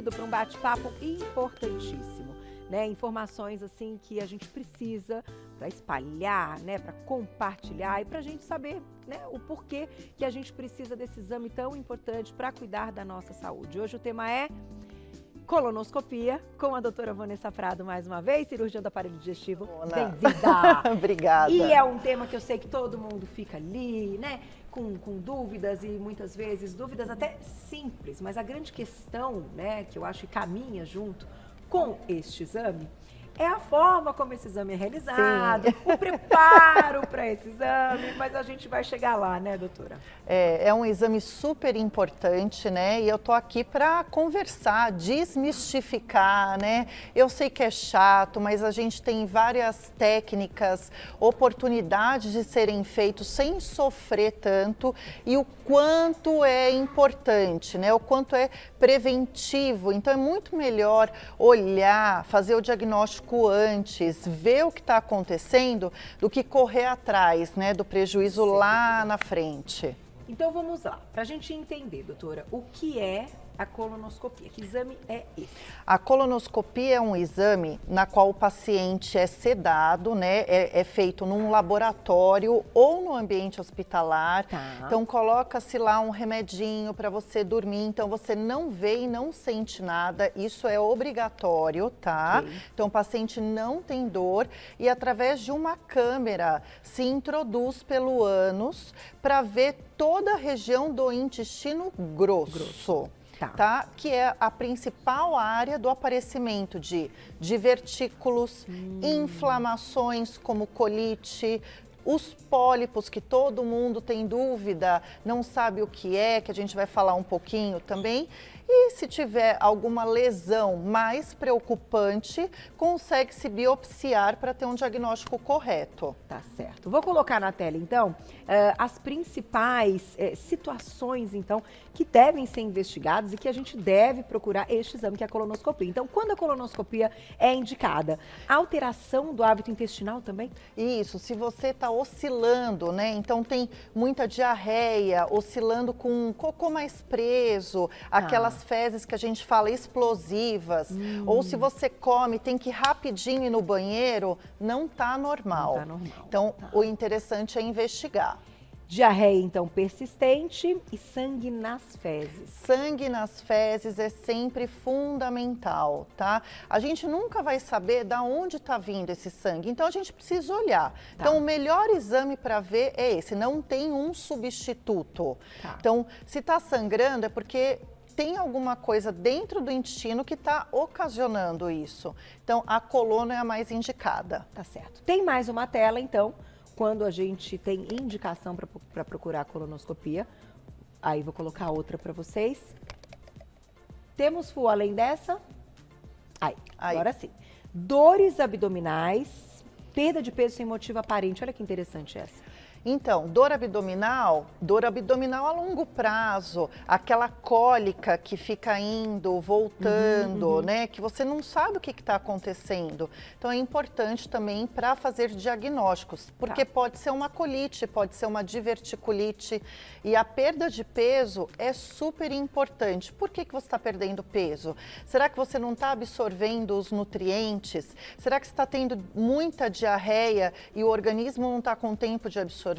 convido para um bate-papo importantíssimo, né? Informações assim que a gente precisa para espalhar, né? Para compartilhar e para a gente saber, né? O porquê que a gente precisa desse exame tão importante para cuidar da nossa saúde. Hoje o tema é colonoscopia, com a doutora Vanessa Prado mais uma vez, cirurgiã do aparelho digestivo. Bem-vinda! Obrigada. E é um tema que eu sei que todo mundo fica ali, né? Com dúvidas e muitas vezes dúvidas até simples, mas a grande questão, né, que eu acho que caminha junto com este exame é a forma como esse exame é realizado, o preparo para esse exame, mas a gente vai chegar lá, né, doutora? É um exame super importante, né? E eu tô aqui para conversar, desmistificar, né? Eu sei que é chato, mas a gente tem várias técnicas, oportunidades de serem feitos sem sofrer tanto e o quanto é importante, né? O quanto é preventivo. Então é muito melhor olhar, fazer o diagnóstico antes, ver o que está acontecendo, do que correr atrás, né, do prejuízo lá na frente. Então vamos lá, para a gente entender, doutora, o que é a colonoscopia? Que exame é esse? A colonoscopia é um exame na qual o paciente é sedado, né? É feito num laboratório ou no ambiente hospitalar. Tá. Então coloca-se lá um remedinho para você dormir, então você não vê e não sente nada, isso é obrigatório, tá? Okay. Então o paciente não tem dor e através de uma câmera se introduz pelo ânus para ver toda a região do intestino grosso. Tá? Que é a principal área do aparecimento de divertículos, inflamações como colite, os pólipos que todo mundo tem dúvida, não sabe o que é, que a gente vai falar um pouquinho também. E se tiver alguma lesão mais preocupante, consegue-se biopsiar para ter um diagnóstico correto. Tá certo. Vou colocar na tela, então, as principais situações, então, que devem ser investigadas e que a gente deve procurar este exame, que é a colonoscopia. Então, quando a colonoscopia é indicada, alteração do hábito intestinal também? Isso, se você está oscilando, né? Então tem muita diarreia, oscilando com um cocô mais preso, aquelas fezes que a gente fala explosivas, ou se você come, tem que ir rapidinho ir no banheiro, não tá normal. Não tá normal. Então, o interessante é investigar. Diarreia, então, persistente e sangue nas fezes. Sangue nas fezes é sempre fundamental, tá? A gente nunca vai saber da onde está vindo esse sangue, então a gente precisa olhar. Tá. Então, o melhor exame para ver é esse, não tem um substituto. Tá. Então, se está sangrando é porque tem alguma coisa dentro do intestino que está ocasionando isso. Então, a coluna é a mais indicada. Tá certo. Tem mais uma tela, então, quando a gente tem indicação para procurar a colonoscopia. Aí vou colocar outra para vocês. Temos full além dessa? Aí, agora sim. Dores abdominais, perda de peso sem motivo aparente. Olha que interessante essa. Então, dor abdominal a longo prazo, aquela cólica que fica indo, voltando, né? Que você não sabe o que está acontecendo. Então, é importante também para fazer diagnósticos, porque pode ser uma colite, pode ser uma diverticulite. E a perda de peso é super importante. Por que você está perdendo peso? Será que você não está absorvendo os nutrientes? Será que você está tendo muita diarreia e o organismo não está com tempo de absorver?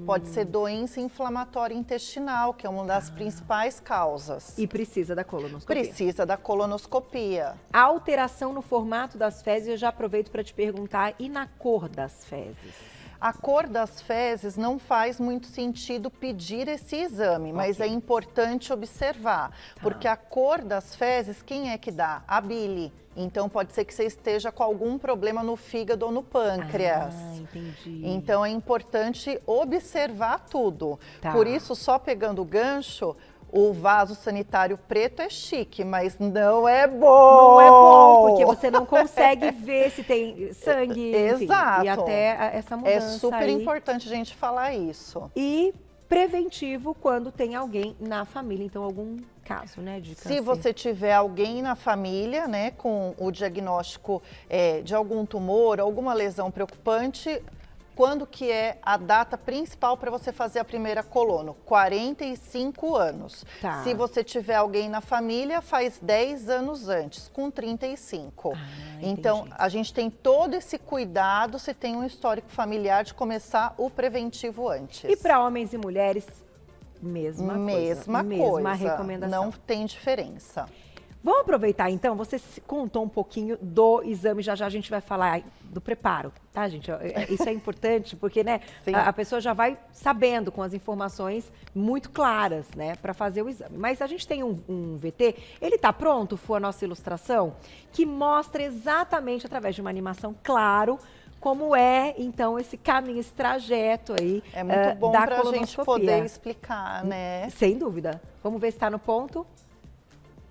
Pode ser doença inflamatória intestinal, que é uma das principais causas. E precisa da colonoscopia. Precisa da colonoscopia. A alteração no formato das fezes, eu já aproveito para te perguntar, e na cor das fezes? A cor das fezes não faz muito sentido pedir esse exame, mas é importante observar, porque a cor das fezes, quem é que dá? A bile. Então, pode ser que você esteja com algum problema no fígado ou no pâncreas. Entendi. Então, é importante observar tudo. Tá. Por isso, só pegando o gancho, o vaso sanitário preto é chique, mas não é bom. Não é bom, porque você não consegue ver se tem sangue, enfim, Exato. E até essa mudança É super aí. importante a gente falar isso. E preventivo quando tem alguém na família, então algum caso, né, de câncer. Se você tiver alguém na família, né, com o diagnóstico de algum tumor, alguma lesão preocupante, quando que é a data principal para você fazer a primeira colono? 45 anos. Tá. Se você tiver alguém na família, faz 10 anos antes, com 35. Então, entendi. a gente tem todo esse cuidado se tem um histórico familiar de começar o preventivo antes. E para homens e mulheres, mesma coisa. Recomendação. Não tem diferença. Vamos aproveitar então, você contou um pouquinho do exame, já já a gente vai falar do preparo, tá, gente? Isso é importante porque, né, a pessoa já vai sabendo com as informações muito claras, né, para fazer o exame. Mas a gente tem um VT, ele tá pronto, foi a nossa ilustração, que mostra exatamente através de uma animação, claro, como é, então, esse caminho, esse trajeto aí É muito bom da para a gente colonoscopia. poder explicar, né? Sem dúvida. Vamos ver se está no ponto?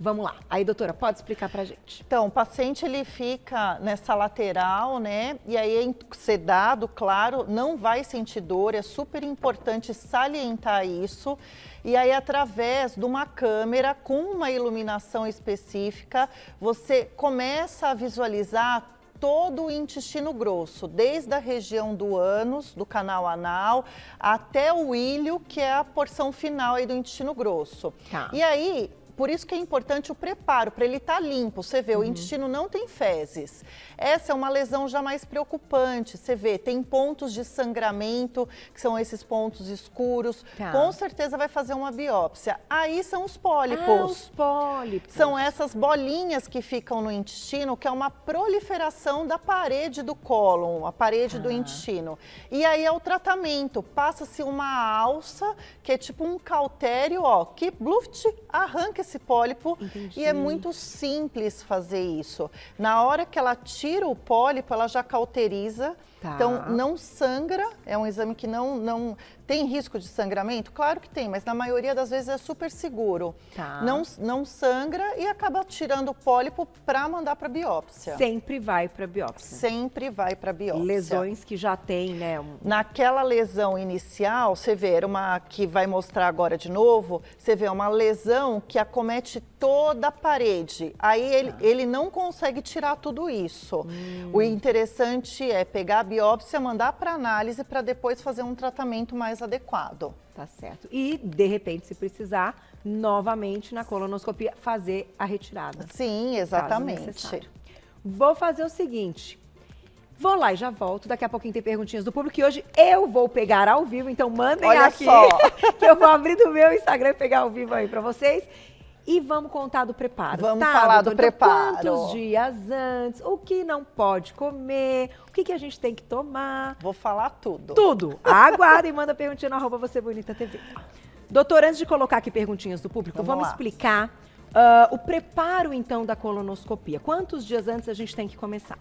Vamos lá. Aí, doutora, pode explicar pra gente. Então, o paciente, ele fica nessa lateral, né? E aí, sedado, claro, não vai sentir dor. É super importante salientar isso. E aí, através de uma câmera com uma iluminação específica, você começa a visualizar todo o intestino grosso, desde a região do ânus, do canal anal, até o ilho, que é a porção final aí do intestino grosso. Tá. E aí, por isso que é importante o preparo, para ele estar limpo. Você vê, o intestino não tem fezes. Essa é uma lesão já mais preocupante. Você vê, tem pontos de sangramento, que são esses pontos escuros. Tá. Com certeza vai fazer uma biópsia. Aí são os pólipos. Ah, os pólipos. São essas bolinhas que ficam no intestino, que é uma proliferação da parede do cólon, a parede do intestino. E aí é o tratamento. Passa-se uma alça, que é tipo um cautério, ó, que bluft, arranca esse pólipo. Entendi. E é muito simples fazer isso. Na hora que ela tira o pólipo, ela já cauteriza. Tá. Então, não sangra, é um exame que não tem risco de sangramento? Claro que tem, mas na maioria das vezes é super seguro. Tá. Não sangra e acaba tirando o pólipo para mandar para biópsia. Sempre vai para biópsia. Sempre vai para biópsia. Lesões que já tem, né? Naquela lesão inicial, você vê, era uma que vai mostrar agora de novo, você vê uma lesão que acomete toda a parede. Aí ele não consegue tirar tudo isso. O interessante é pegar a biópsia, mandar para análise para depois fazer um tratamento mais adequado. Tá certo. E, de repente, se precisar, novamente na colonoscopia, fazer a retirada. Sim, caso exatamente. necessário. Vou fazer o seguinte. Vou lá e já volto. Daqui a pouquinho tem perguntinhas do público e hoje eu vou pegar ao vivo. Então mandem Olha aqui só. que eu vou abrir do meu Instagram e pegar ao vivo aí para vocês. E vamos contar do preparo. Vamos falar do preparo. Quantos dias antes, o que não pode comer, o que a gente tem que tomar. Vou falar tudo. Tudo. Aguarda e manda perguntinha no @VocêBonitaTV. Doutor, antes de colocar aqui perguntinhas do público, vamos lá. explicar o preparo, então, da colonoscopia. Quantos dias antes a gente tem que começar?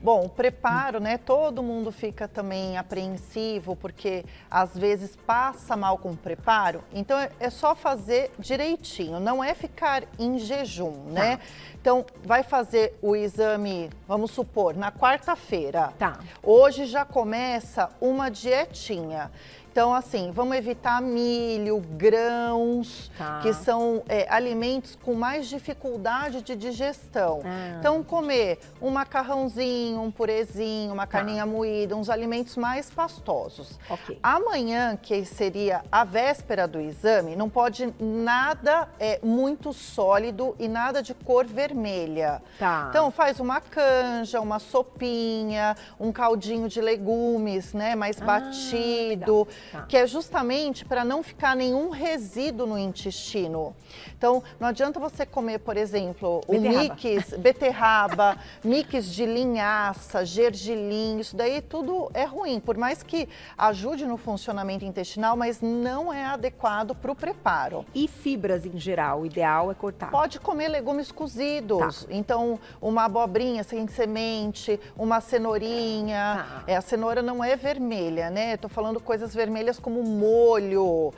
Bom, o preparo, né? Todo mundo fica também apreensivo, porque às vezes passa mal com o preparo. Então é só fazer direitinho, não é ficar em jejum, né? Então vai fazer o exame, vamos supor, na quarta-feira. Tá. Hoje já começa uma dietinha. Então, assim, vamos evitar milho, grãos, Tá. que são alimentos com mais dificuldade de digestão. Então, comer um macarrãozinho, um purezinho, uma carninha moída, uns alimentos mais pastosos. Ok. Amanhã, que seria a véspera do exame, não pode nada muito sólido e nada de cor vermelha. Tá. Então, faz uma canja, uma sopinha, um caldinho de legumes, né, mais batido. legal. Tá. Que é justamente para não ficar nenhum resíduo no intestino. Então, não adianta você comer, por exemplo, o beterraba, mix de linhaça, gergelim, isso daí tudo é ruim, por mais que ajude no funcionamento intestinal, mas não é adequado para o preparo. E fibras em geral, o ideal é cortar. Pode comer legumes cozidos, então uma abobrinha sem semente, uma cenourinha. A cenoura não é vermelha, né? Tô falando coisas vermelhas vermelhas como molho,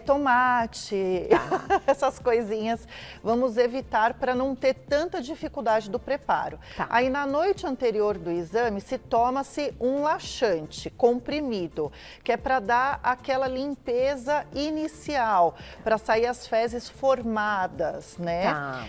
tomate, essas coisinhas, vamos evitar para não ter tanta dificuldade do preparo. Aí na noite anterior do exame se toma-se um laxante comprimido, que é para dar aquela limpeza inicial, para sair as fezes formadas, né?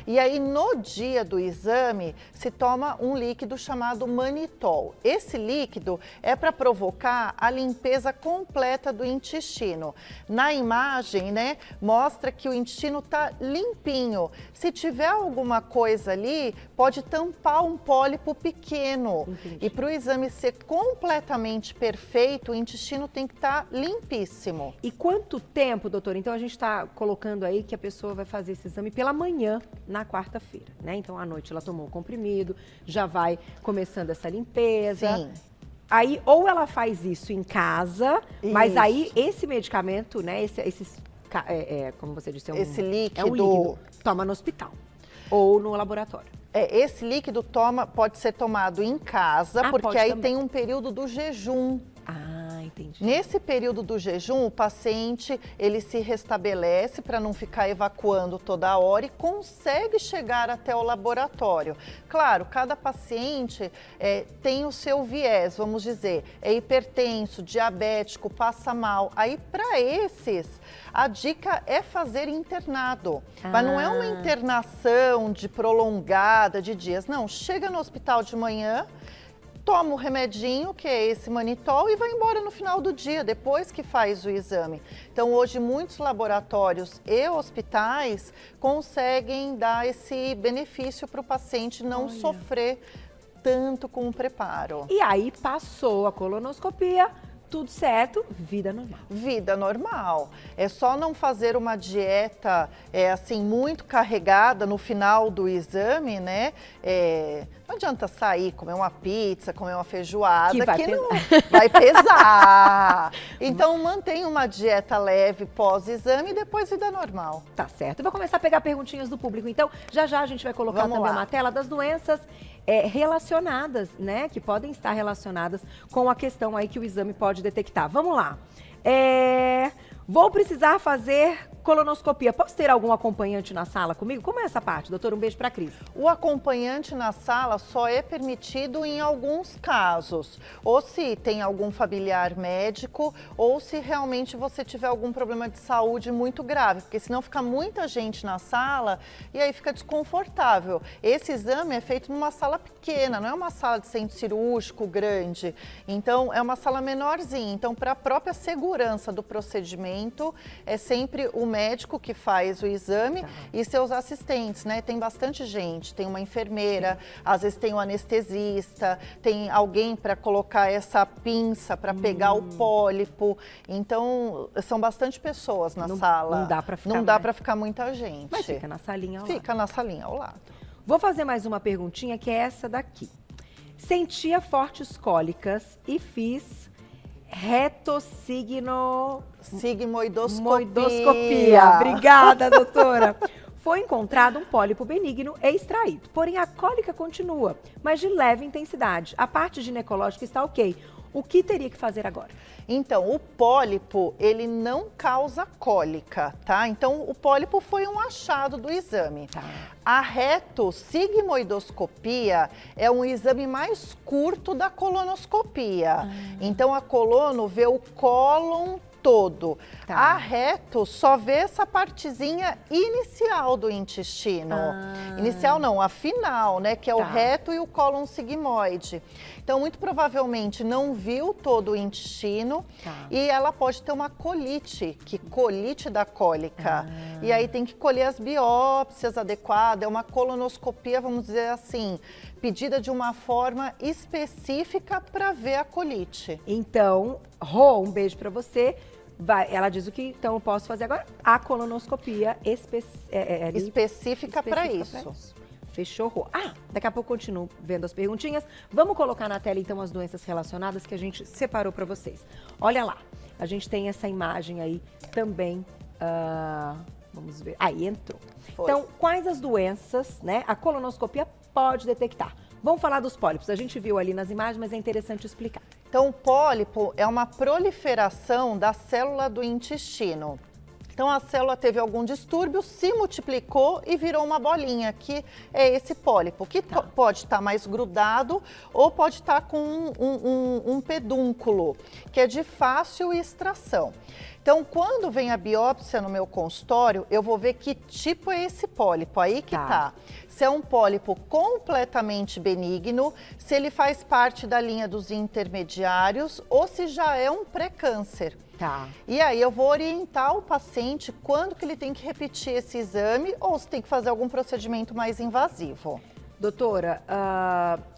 E aí no dia do exame se toma um líquido chamado manitol. Esse líquido é para provocar a limpeza completa do intestino. Na imagem, né, mostra que o intestino está limpinho. Se tiver alguma coisa ali, pode tampar um pólipo pequeno. Entendi. E para o exame ser completamente perfeito, o intestino tem que estar limpíssimo. E quanto tempo, doutora? Então a gente está colocando aí que a pessoa vai fazer esse exame pela manhã, na quarta-feira, né? Então à noite ela tomou o comprimido, já vai começando essa limpeza. Sim. Aí, ou ela faz isso em casa, mas aí esse medicamento, né, como você disse, esse líquido, é um líquido, toma no hospital ou no laboratório. Esse líquido pode ser tomado em casa, porque aí também. tem um período do jejum. Entendi. Nesse período do jejum, o paciente ele se restabelece para não ficar evacuando toda hora e consegue chegar até o laboratório. Claro, cada paciente tem o seu viés, vamos dizer, é hipertenso, diabético, passa mal. Aí para esses, a dica é fazer internado. Mas não é uma internação prolongada de dias, não. Chega no hospital de manhã, toma o remedinho, que é esse manitol, e vai embora no final do dia, depois que faz o exame. Então, hoje, muitos laboratórios e hospitais conseguem dar esse benefício para o paciente não sofrer tanto com o preparo. E aí, passou a colonoscopia, tudo certo, vida normal. Vida normal. É só não fazer uma dieta assim muito carregada no final do exame, né? Não adianta sair, comer uma pizza, comer uma feijoada, que não vai pesar. Então mantenha uma dieta leve pós-exame e depois vida normal. Tá certo. Eu vou começar a pegar perguntinhas do público. Então, já a gente vai colocar também uma tela das doenças relacionadas, né? Que podem estar relacionadas com a questão aí que o exame pode detectar. Vamos lá. Vou precisar fazer colonoscopia. Posso ter algum acompanhante na sala comigo? Como é essa parte, doutor? Um beijo para a Cris. O acompanhante na sala só é permitido em alguns casos. Ou se tem algum familiar médico, ou se realmente você tiver algum problema de saúde muito grave. Porque senão fica muita gente na sala e aí fica desconfortável. Esse exame é feito numa sala pequena, não é uma sala de centro cirúrgico grande. Então, é uma sala menorzinha. Então, para a própria segurança do procedimento, é sempre o médico que faz o exame e seus assistentes, né? Tem bastante gente, tem uma enfermeira, às vezes tem um anestesista, tem alguém para colocar essa pinça para pegar o pólipo. Então, são bastante pessoas na sala. Não dá para ficar muita gente. Mas fica na salinha ao lado. Fica na salinha ao lado. Vou fazer mais uma perguntinha, que é essa daqui. Sentia fortes cólicas e fiz sigmoidoscopia. Obrigada, doutora. Foi encontrado um pólipo benigno e extraído. Porém, a cólica continua, mas de leve intensidade. A parte ginecológica está ok. O que teria que fazer agora? Então, o pólipo, ele não causa cólica, tá? Então, o pólipo foi um achado do exame. A retossigmoidoscopia é um exame mais curto da colonoscopia. Então, a colono vê o cólon todo. A reto só vê essa partezinha inicial do intestino. Inicial não, a final, né? Que é o reto e o cólon sigmoide. Então, muito provavelmente não viu todo o intestino e ela pode ter uma colite, colite da cólica. E aí tem que colher as biópsias adequadas, é uma colonoscopia, vamos dizer assim, pedida de uma forma específica para ver a colite. Então, Rô, um beijo para você. Ela diz o que então eu posso fazer agora? A colonoscopia específica para isso. Fechou, Rô. Daqui a pouco eu continuo vendo as perguntinhas. Vamos colocar na tela então as doenças relacionadas que a gente separou para vocês. Olha lá, a gente tem essa imagem aí também. Vamos ver. Aí entrou. Então, quais as doenças, né, a colonoscopia pode detectar? Vamos falar dos pólipos. A gente viu ali nas imagens, mas é interessante explicar. Então, o pólipo é uma proliferação da célula do intestino. Então, a célula teve algum distúrbio, se multiplicou e virou uma bolinha, que é esse pólipo, que pode estar mais grudado ou pode estar com um pedúnculo, que é de fácil extração. Então, quando vem a biópsia no meu consultório, eu vou ver que tipo é esse pólipo, aí que tá. Se é um pólipo completamente benigno, se ele faz parte da linha dos intermediários ou se já é um pré-câncer. E aí eu vou orientar o paciente quando que ele tem que repetir esse exame ou se tem que fazer algum procedimento mais invasivo. Doutora,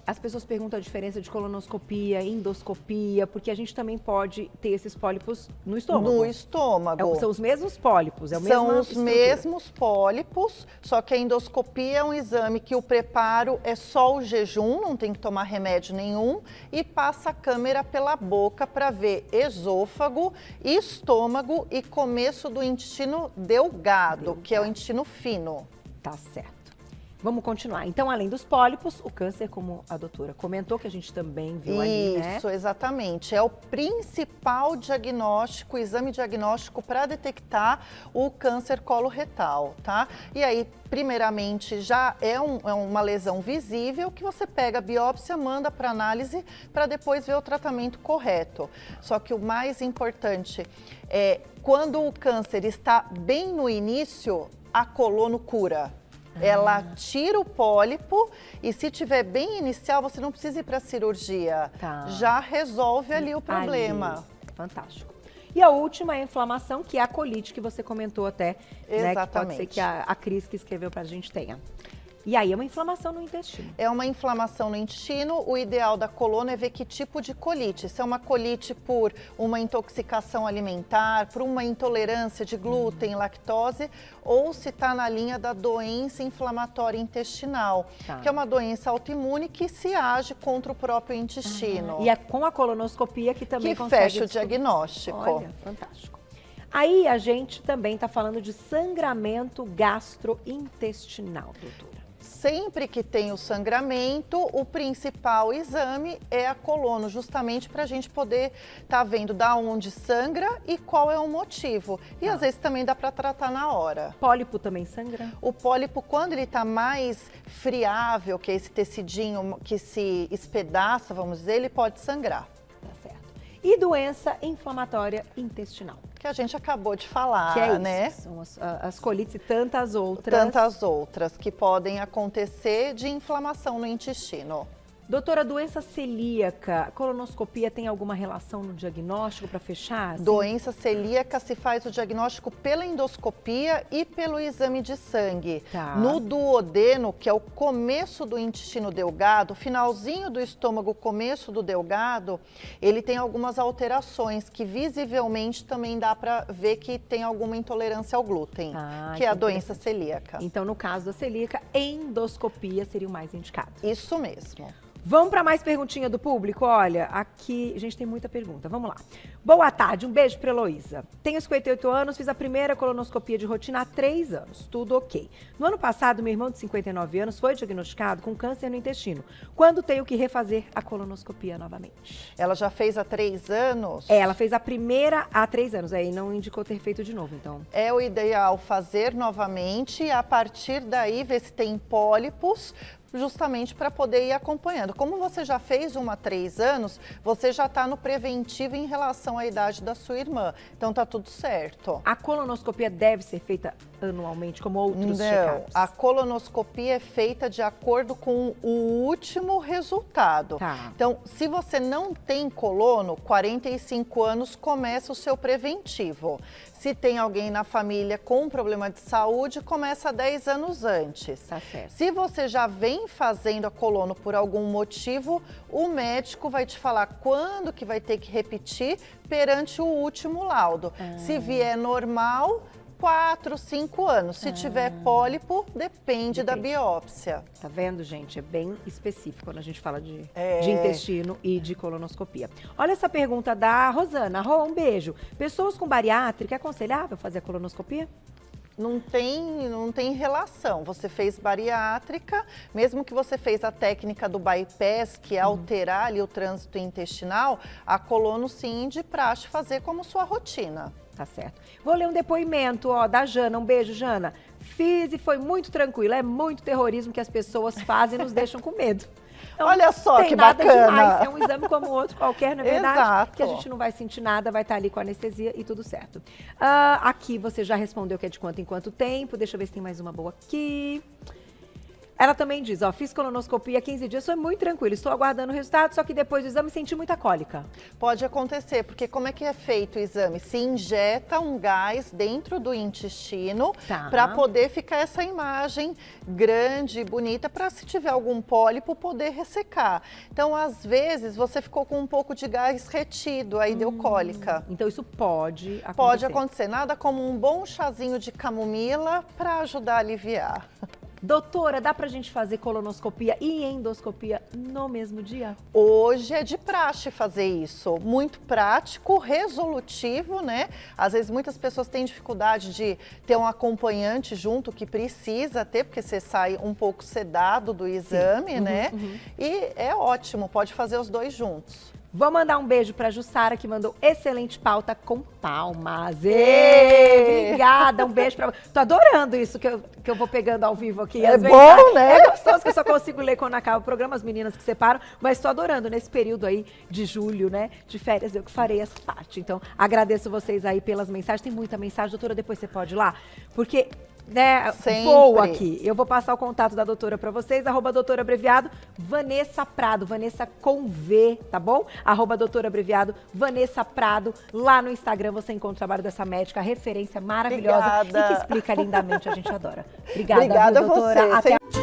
as pessoas perguntam a diferença de colonoscopia, endoscopia, porque a gente também pode ter esses pólipos no estômago. No estômago. São os mesmos pólipos, São os mesmos pólipos, só que a endoscopia é um exame que o preparo é só o jejum, não tem que tomar remédio nenhum, e passa a câmera pela boca para ver esôfago, estômago e começo do intestino delgado, que é o intestino fino. Tá certo. Vamos continuar. Então, além dos pólipos, o câncer, como a doutora comentou, que a gente também viu ali, né? Isso, exatamente. É o principal diagnóstico, exame diagnóstico para detectar o câncer coloretal, tá? E aí, primeiramente, já é uma lesão visível que você pega a biópsia, manda para análise para depois ver o tratamento correto. Só que o mais importante é, quando o câncer está bem no início, a colono cura. Ela tira o pólipo e se tiver bem inicial, você não precisa ir para cirurgia. Já resolve ali o problema. Fantástico. E a última é a inflamação, que é a colite, que você comentou até. Exatamente. Né, que pode ser que a Cris que escreveu para a gente tenha. E aí é uma inflamação no intestino. É uma inflamação no intestino. O ideal da coluna é ver que tipo de colite. Se é uma colite por uma intoxicação alimentar, por uma intolerância de glúten, lactose, ou se está na linha da doença inflamatória intestinal, que é uma doença autoimune que se age contra o próprio intestino. E é com a colonoscopia que também consegue fecha o diagnóstico. Olha, fantástico. Aí a gente também está falando de sangramento gastrointestinal, doutora. Sempre que tem o sangramento, o principal exame é a colono, justamente para a gente poder estar vendo da onde sangra e qual é o motivo. E às vezes também dá para tratar na hora. Pólipo também sangra? O pólipo, quando ele está mais friável, que é esse tecidinho que se espedaça, vamos dizer, ele pode sangrar. Tá certo. E doença inflamatória intestinal? Que a gente acabou de falar, que é isso, né? São as colites e tantas outras. Tantas outras que podem acontecer de inflamação no intestino. Doutora, doença celíaca, colonoscopia tem alguma relação no diagnóstico para fechar? Assim? Doença celíaca se faz o diagnóstico pela endoscopia e pelo exame de sangue. No duodeno, que é o começo do intestino delgado, finalzinho do estômago, começo do delgado, ele tem algumas alterações que visivelmente também dá para ver que tem alguma intolerância ao glúten, que é a doença celíaca. Então, no caso da celíaca, endoscopia seria o mais indicado. Isso mesmo. Vamos para mais perguntinha do público? Olha, aqui a gente tem muita pergunta. Vamos lá. Boa tarde, um beijo para Heloísa. Tenho 58 anos, fiz a primeira colonoscopia de rotina há 3 anos. Tudo ok. No ano passado, meu irmão de 59 anos foi diagnosticado com câncer no intestino. Quando tenho que refazer a colonoscopia novamente? Ela já fez há 3 anos? Ela fez a primeira há 3 anos, aí não indicou ter feito de novo, então. É o ideal fazer novamente e a partir daí ver se tem pólipos, justamente para poder ir acompanhando. Como você já fez uma há 3 anos, você já está no preventivo em relação à idade da sua irmã. Então tá tudo certo. A colonoscopia deve ser feita anualmente, como outros check-ups? A colonoscopia é feita de acordo com o último resultado. Então, se você não tem colono, 45 anos começa o seu preventivo. Se tem alguém na família com problema de saúde, começa 10 anos antes. Tá certo. Se você já vem fazendo a colono por algum motivo, o médico vai te falar quando que vai ter que repetir perante o último laudo. Se vier normal, 4, 5 anos. Se tiver pólipo, depende da biópsia. Tá vendo, gente? É bem específico quando a gente fala de intestino e de colonoscopia. Olha essa pergunta da Rosana. Rô, um beijo. Pessoas com bariátrica, é aconselhável fazer a colonoscopia? não tem relação. Você fez bariátrica, mesmo que você fez a técnica do bypass, que é alterar ali o trânsito intestinal, a colono sim de praxe fazer como sua rotina. Tá certo. Vou ler um depoimento, ó, da Jana. Um beijo, Jana. Fiz e foi muito tranquilo. É muito terrorismo que as pessoas fazem e nos deixam com medo. Então, olha só que bacana. Demais. É um exame como outro qualquer, não é verdade? Exato. Que a gente não vai sentir nada, vai estar ali com anestesia e tudo certo. Aqui você já respondeu que é de quanto em quanto tempo. Deixa eu ver se tem mais uma boa aqui. Ela também diz, ó, fiz colonoscopia há 15 dias, foi muito tranquilo, estou aguardando o resultado, só que depois do exame senti muita cólica. Pode acontecer, porque como é que é feito o exame? Se injeta um gás dentro do intestino para poder ficar essa imagem grande e bonita, para se tiver algum pólipo poder ressecar. Então, às vezes, você ficou com um pouco de gás retido, aí deu cólica. Então, isso pode acontecer. Pode acontecer, nada como um bom chazinho de camomila para ajudar a aliviar. Doutora, dá pra gente fazer colonoscopia e endoscopia no mesmo dia? Hoje é de praxe fazer isso. Muito prático, resolutivo, né? Às vezes muitas pessoas têm dificuldade de ter um acompanhante junto, que precisa ter, porque você sai um pouco sedado do exame, né? E é ótimo, pode fazer os dois juntos. Vou mandar um beijo pra Jussara, que mandou excelente pauta com palmas. Obrigada, um beijo pra você. Tô adorando isso que eu vou pegando ao vivo aqui. É bom, né? É gostoso que eu só consigo ler quando acaba o programa, as meninas que separam, mas tô adorando nesse período aí de julho, né? De férias, eu que farei essa parte. Então, agradeço vocês aí pelas mensagens. Tem muita mensagem, doutora, depois você pode ir lá, porque... né, vou aqui. Eu vou passar o contato da doutora para vocês, @doutora abreviado Vanessa Prado, Vanessa com V, tá bom? @doutora abreviado Vanessa Prado. Lá no Instagram você encontra o trabalho dessa médica, referência maravilhosa. Obrigada. E que explica lindamente, a gente adora. Obrigada, Obrigada viu, doutora? a você. Até